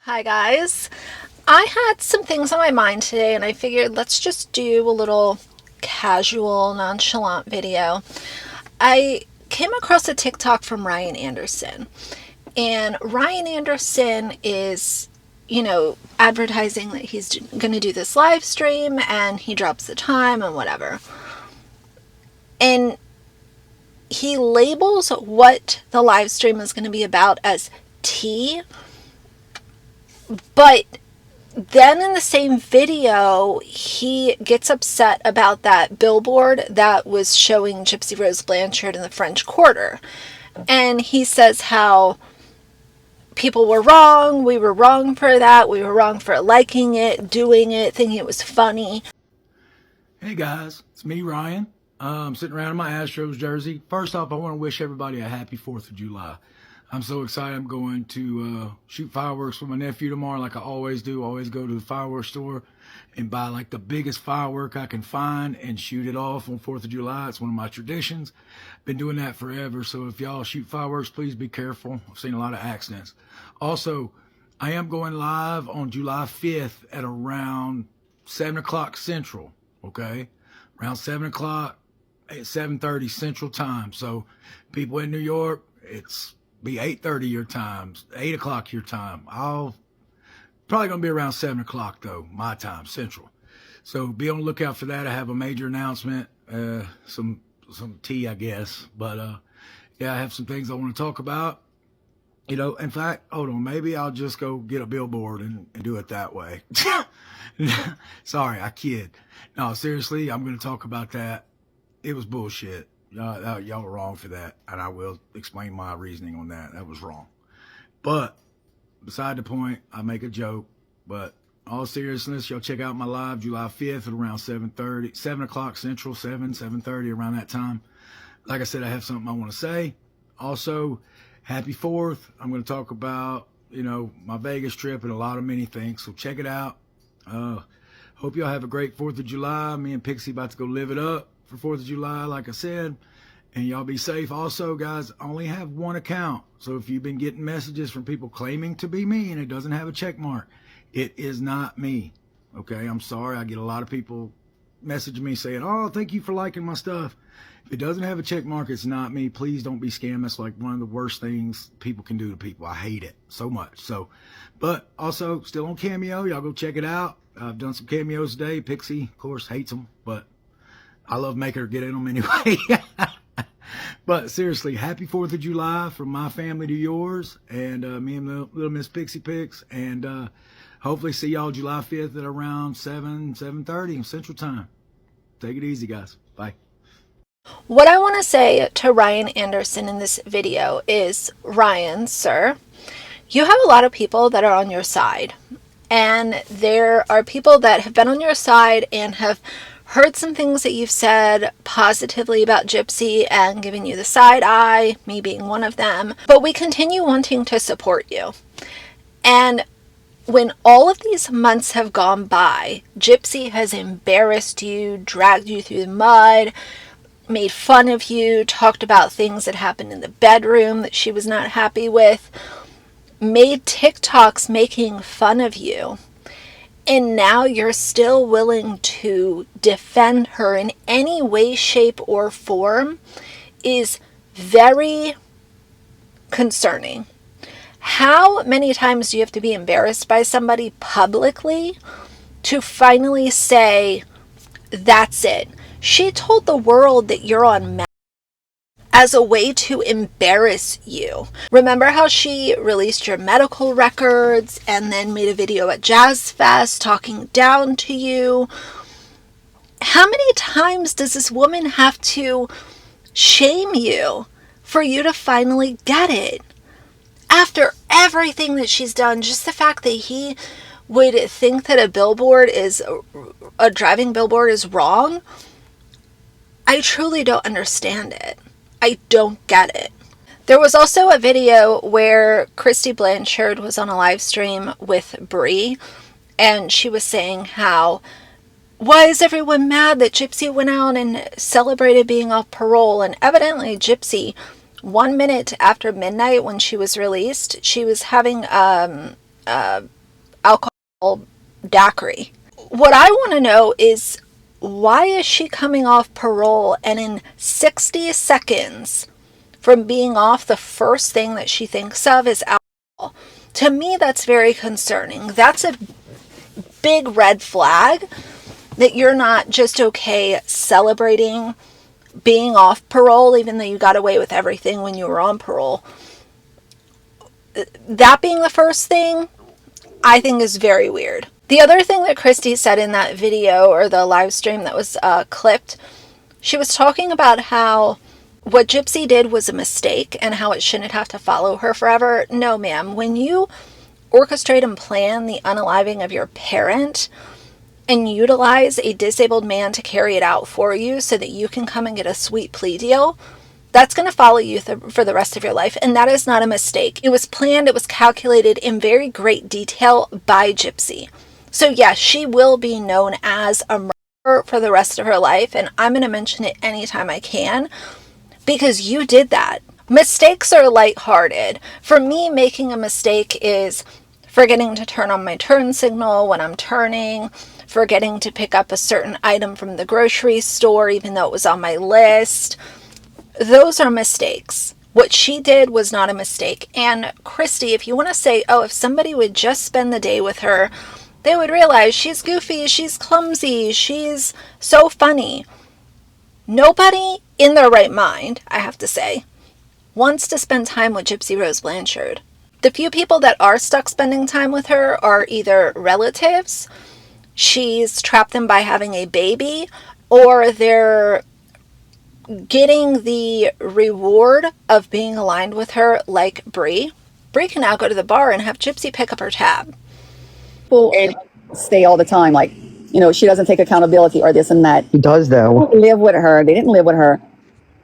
Hi guys. I had some things on my mind today and I figured let's just do a little casual, nonchalant video. I came across a TikTok from Ryan Anderson, and Ryan Anderson is, advertising that he's going to do this live stream and he drops the time and whatever. And he labels what the live stream is going to be about as tea, but then in the same video, he gets upset about that billboard that was showing Gypsy Rose Blanchard in the French Quarter. And he says how people were wrong, we were wrong for that, we were wrong for liking it, doing it, thinking it was funny. Hey guys, it's me, Ryan. I'm sitting around in my Astros jersey. First off, I want to wish everybody a happy 4th of July. I'm so excited. I'm going to shoot fireworks with my nephew tomorrow like I always do. I always go to the fireworks store and buy like the biggest firework I can find and shoot it off on 4th of July. It's one of my traditions. Been doing that forever. So if y'all shoot fireworks, please be careful. I've seen a lot of accidents. Also, I am going live on July 5th at around 7 o'clock Central, okay? Around 7 o'clock at 7:30 Central Time. So people in New York, it's be 8:30 your time, 8 o'clock your time. I'll probably gonna be around 7 o'clock though, my time, Central. So be on the lookout for that. I have a major announcement, some tea, I guess. But yeah, I have some things I want to talk about. In fact, hold on, maybe I'll just go get a billboard and do it that way. Sorry, I kid. No, seriously, I'm gonna talk about that. It was bullshit. Y'all were wrong for that, and I will explain my reasoning on that. That was wrong. But beside the point, I make a joke. But all seriousness, y'all check out my live July 5th at around 7 o'clock Central, 7:30 around that time. Like I said, I have something I want to say. Also, happy 4th. I'm going to talk about, my Vegas trip and a lot of many things. So check it out. Hope y'all have a great 4th of July. Me and Pixie about to go live it up for 4th of July, like I said. And y'all be safe. Also, guys, I only have one account. So if you've been getting messages from people claiming to be me and it doesn't have a check mark, it is not me. Okay, I'm sorry. I get a lot of people messaging me saying, oh, thank you for liking my stuff. If it doesn't have a check mark, it's not me. Please don't be scammed. That's like one of the worst things people can do to people. I hate it so much. So, but also still on Cameo. Y'all go check it out. I've done some cameos today. Pixie, of course, hates them, but I love making her get in them anyway. But seriously, happy 4th of July from my family to yours, and me and little Miss Pixie Pix, and hopefully see y'all July 5th at around 7:30 Central Time. Take it easy, guys. Bye. What I want to say to Ryan Anderson in this video is, Ryan, sir, you have a lot of people that are on your side. And there are people that have been on your side and have heard some things that you've said positively about Gypsy and given you the side eye, me being one of them. But we continue wanting to support you. And when all of these months have gone by, Gypsy has embarrassed you, dragged you through the mud, made fun of you, talked about things that happened in the bedroom that she was not happy with, made TikToks making fun of you. And now you're still willing to defend her in any way, shape, or form is very concerning. How many times do you have to be embarrassed by somebody publicly to finally say, that's it? She told the world that you're on meth as a way to embarrass you. Remember how she released your medical records and then made a video at Jazz Fest talking down to you? How many times does this woman have to shame you for you to finally get it? After everything that she's done, just the fact that he would think that a driving billboard is wrong, I truly don't understand it. I don't get it. There was also a video where Christy Blanchard was on a live stream with Brie, and she was saying how, why is everyone mad that Gypsy went out and celebrated being off parole? And evidently Gypsy, 1 minute after midnight when she was released, she was having alcohol daiquiri. What I want to know is, why is she coming off parole and in 60 seconds from being off, the first thing that she thinks of is alcohol? To me, that's very concerning. That's a big red flag that you're not just okay celebrating being off parole, even though you got away with everything when you were on parole. That being the first thing, I think is very weird. The other thing that Christy said in that video, or the live stream that was clipped, she was talking about how what Gypsy did was a mistake and how it shouldn't have to follow her forever. No, ma'am. When you orchestrate and plan the unaliving of your parent and utilize a disabled man to carry it out for you so that you can come and get a sweet plea deal, that's going to follow you for the rest of your life. And that is not a mistake. It was planned, it was calculated in very great detail by Gypsy. So yes, she will be known as a murderer for the rest of her life. And I'm going to mention it anytime I can, because you did that. Mistakes are lighthearted. For me, making a mistake is forgetting to turn on my turn signal when I'm turning, forgetting to pick up a certain item from the grocery store even though it was on my list. Those are mistakes. What she did was not a mistake. And Christy, if you want to say, oh, if somebody would just spend the day with her, they would realize she's goofy, she's clumsy, she's so funny. Nobody in their right mind, I have to say, wants to spend time with Gypsy Rose Blanchard. The few people that are stuck spending time with her are either relatives, she's trapped them by having a baby, or they're getting the reward of being aligned with her, like Bree. Bree can now go to the bar and have Gypsy pick up her tab. People stay all the time, like, she doesn't take accountability or this and that. He does, though. Live with her. They didn't live with her.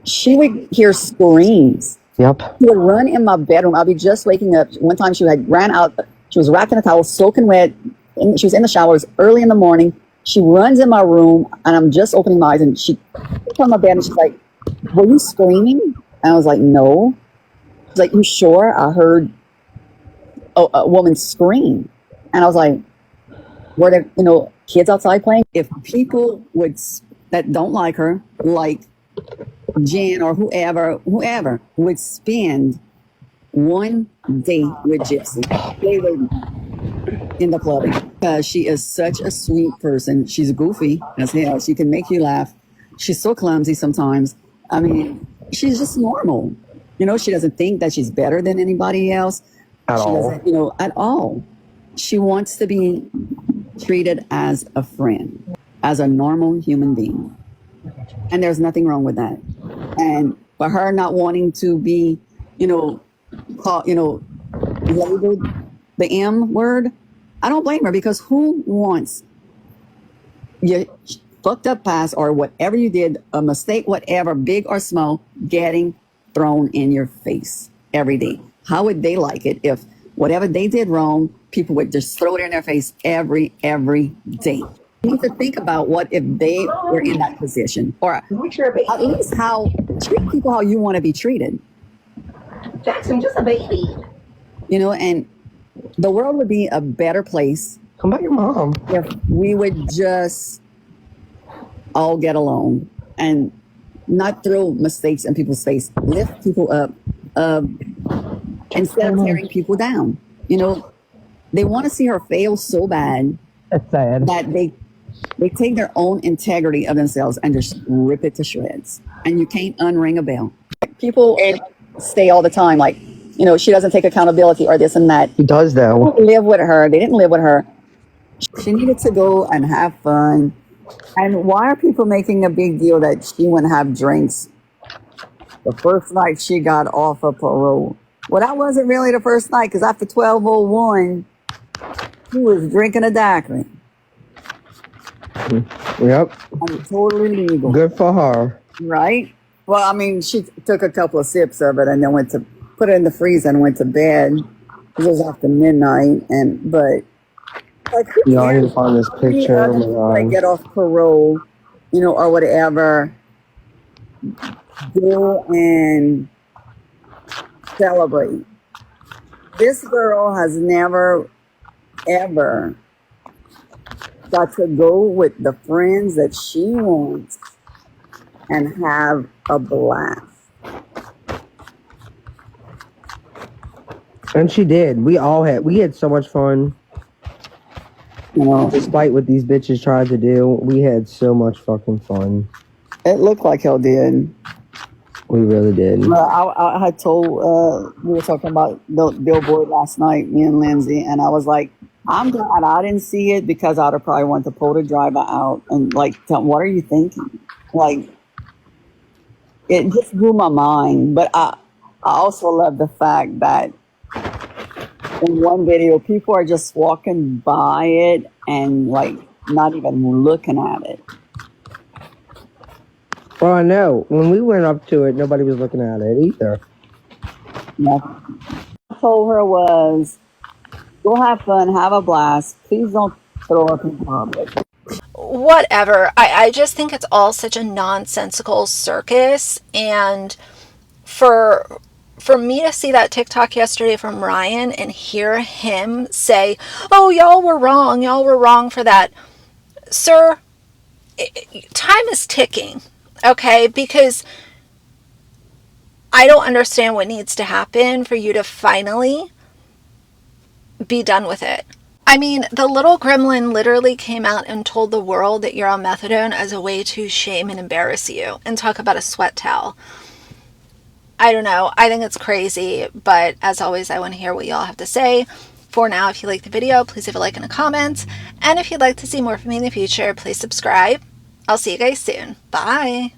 She would hear screams. Yep. She would run in my bedroom. I'll be just waking up. One time she had ran out. She was wrapped in a towel, soaking wet. And she was in the shower. It was early in the morning. She runs in my room, and I'm just opening my eyes, and she sits on my bed, and she's like, "Were you screaming?" And I was like, "No." She's like, "You sure?" I heard a woman scream, and I was like, "Were there, kids outside playing?" If people that don't like her, like Jen or whoever would spend one day with Gypsy, they would end up loving her, because she is such a sweet person. She's goofy as hell. She can make you laugh. She's so clumsy sometimes. I mean, she's just normal. She doesn't think that she's better than anybody else. At all. Doesn't, at all. She wants to be treated as a friend, as a normal human being. And there's nothing wrong with that. And for her not wanting to be, called, labeled the M word, I don't blame her, because who wants your fucked up past or whatever you did, a mistake, whatever, big or small, getting thrown in your face every day? How would they like it if whatever they did wrong, people would just throw it in their face every day? You need to think about what if they were in that position, or at least treat people how you want to be treated. Jackson, just a baby. And the world would be a better place. Come back, your mom. If we would just all get along and not throw mistakes in people's face, lift people up, instead of tearing people down. They want to see her fail so bad. That's sad. That they take their own integrity of themselves and just rip it to shreds. And you can't unring a bell. People stay all the time, like, she doesn't take accountability or this and that. He does, though. Live with her. They didn't live with her. She needed to go and have fun. And why are people making a big deal that she wouldn't have drinks the first night she got off of parole? Well, that wasn't really the first night, because after 12:01, she was drinking a daiquiri. Yep. And totally legal. Good for her. Right? Well, I mean, she took a couple of sips of it and then went to put it in the freezer and went to bed. It was after midnight, but like, Yeah, I need to find this picture. Oh my God. Like, get off parole, or whatever. Go and celebrate. This girl has never ever got to go with the friends that she wants and have a blast. And she did. We had so much fun. You know, Despite what these bitches tried to do, we had so much fucking fun. it looked like hell did. We really did. I had told, we were talking about the Billboard last night, me and Lindsay, and I was like, I'm glad I didn't see it because I'd have probably wanted to pull the driver out and like, tell him, what are you thinking? Like, it just blew my mind. But I also love the fact that in one video, people are just walking by it and like not even looking at it. Well, I know. When we went up to it, nobody was looking at it either. Yeah. I told her was, go have fun, have a blast. Please don't throw up in public. Whatever. I just think it's all such a nonsensical circus. And for me to see that TikTok yesterday from Ryan and hear him say, oh, y'all were wrong for that. Sir, time is ticking, okay? Because I don't understand what needs to happen for you to finally be done with it. I mean, the little gremlin literally came out and told the world that you're on methadone as a way to shame and embarrass you, and talk about a sweat towel. I don't know. I think it's crazy, but as always, I want to hear what y'all have to say. For now, if you like the video, please leave a like and a comment. And if you'd like to see more from me in the future, please subscribe. I'll see you guys soon. Bye.